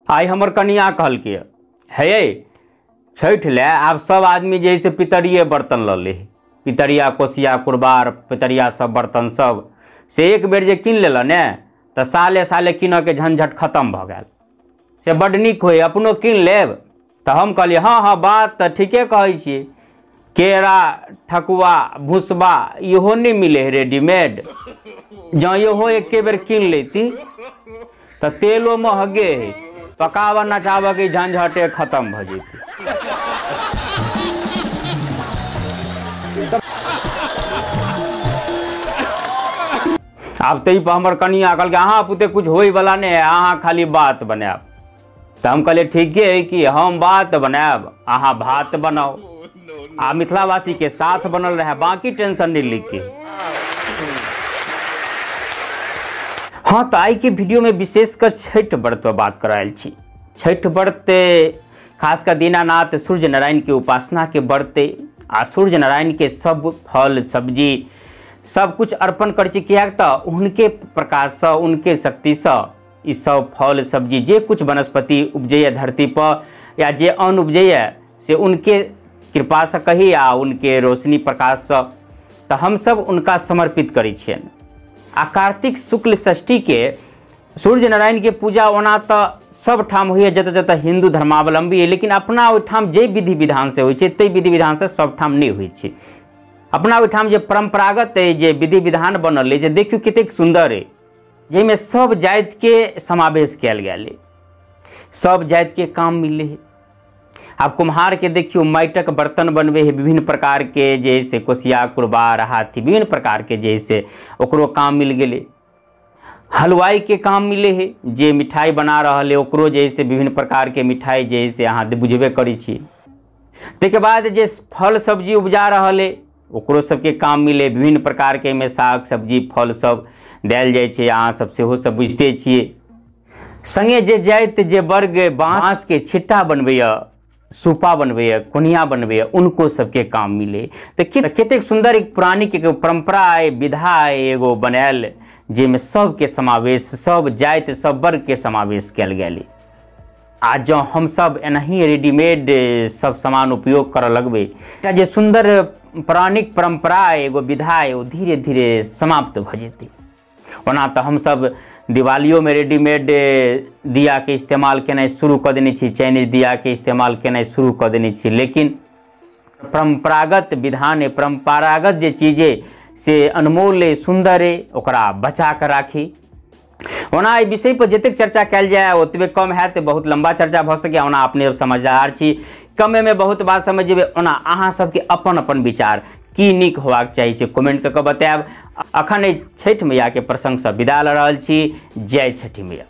आई हमर कनिया कहल के हे छठ ले आब सब आदमी जैसे पितरिये बर्तन ल ले, पितरिया कोसिया कुरबार पितरिया सब बर्तन सब से एक बेर जे कीन लेला ने तो साले साले कीन के झंझट खत्म भ गया से बड़ नीक होय अपनो कीन लेब। तो हम कहलिए हाँ हाँ बात तो ठीके कहै छी, केरा ठकुआ भुसबा इहो नहीं मिले है रेडीमेड, जँ इहो एके बेर कीन लेती तो तेलो महगे है, पकावा नचावा के झंझटे खत्म भ जेती। आब तई पर हमर कनिया कहल अहाँ पुते कुछ होई वाला नहीं है, अहाँ खाली बात बनाब। तो हम कहलिए ठीके है कि हम बात बनाब अहाँ भात बनाओ, आ मिथिलावासी के साथ बनल रहे बाकी टेंशन नहीं लिखी। हाँ तो आई के वीडियो में विशेषकर छठ व्रत पर बात करायल छी। छठ व्रत खासकर दीनानाथ सूर्य नारायण के उपासना के व्रत आ सूर्य नारायण के सब फल सब्जी सब कुछ अर्पण कर छी, किया तो उनके प्रकाश से उनके शक्ति से ई सब फल सब्जी जे कुछ वनस्पति उपजैया धरती पर या जे अन्न उपजैया से उनके कृपा से कही आ उनके रोशनी प्रकाश से तो हम सब उनका समर्पित करै छियन। आ कार्तिक शुक्ल षष्ठी के सूर्य नारायण के पूजा ओना तो सब ठाम होइए जत जत हिंदू धर्मावलंबी है, लेकिन अपना ओहिठाम जे विधि विधान से होइ छै तै विधि विधान से सब ठाम नहीं होइ छै। अपना ओहिठाम जे परंपरागत है जे विधि विधान बनल है जे देखियो कतेक सुंदर है, जैमे सब जाति के समावेश कयल गेल है, सब जाति के काम मिले है। आप कुम्हार के देखियो माटिक बर्तन बनबे है विभिन्न प्रकार के, जैसे कोसिया कुरबार हाथी विभिन्न प्रकार के जैसे ओकरो काम मिल गेले। हलवाई के काम मिले है जे मिठाई बना रहल है ओकरो जैसे विभिन्न प्रकार के मिठाई जैसे अहाँ बुझबे करै छी। ताहिके बाद जे फल सब्जी उपजा रहल है ओकरो सबके काम मिले, विभिन्न प्रकार के में साग सब्जी फल सब देल जाइ छै, अहाँ सब सेहो सब बुझते छियै। संगे जे जाति जे वर्ग बाँस के छिट्टा बनबैया सूपा बनबैया कोनिया बनबैया उनको सबके काम मिले। तो कतेक सुंदर एक पुरानी के परंपरा है विधा है एगो बनायल जेमे सबके समावेश सब जाति सब वर्ग के समावेश कयल गेल। आज जो हम सब एनाही रेडीमेड सब सामान उपयोग कर लगबे एकटा जे सुंदर पौराणिक परंपरा एगो विधा है वो धीरे धीरे समाप्त भ जेतै। ओना तो हम सब दिवालियों में रेडीमेड दिया के इस्तेमाल केनाइ शुरू कर देने छी, चाइनीज दिया के इस्तेमाल केनाइ शुरू कर देने छी, लेकिन परंपरागत विधान है परंपरागत जे चीज़ें से अनमोल है सुंदर है ओकरा बचा कर राखी। ओना एहि विषय पर जतेक चर्चा कयल जाए ओतबे कम है, तो बहुत लंबा चर्चा भ सके। ओना अपने समझदार छी, कमे में बहुत बात समझ जेबे। ओना अहाँ सबके अपन अपन विचार की नीक होबाक चाहिए से कमेंट करके बतायब। अखन छठ मैया के प्रसंग से विदा ल रहल छी। जय छठी मैया।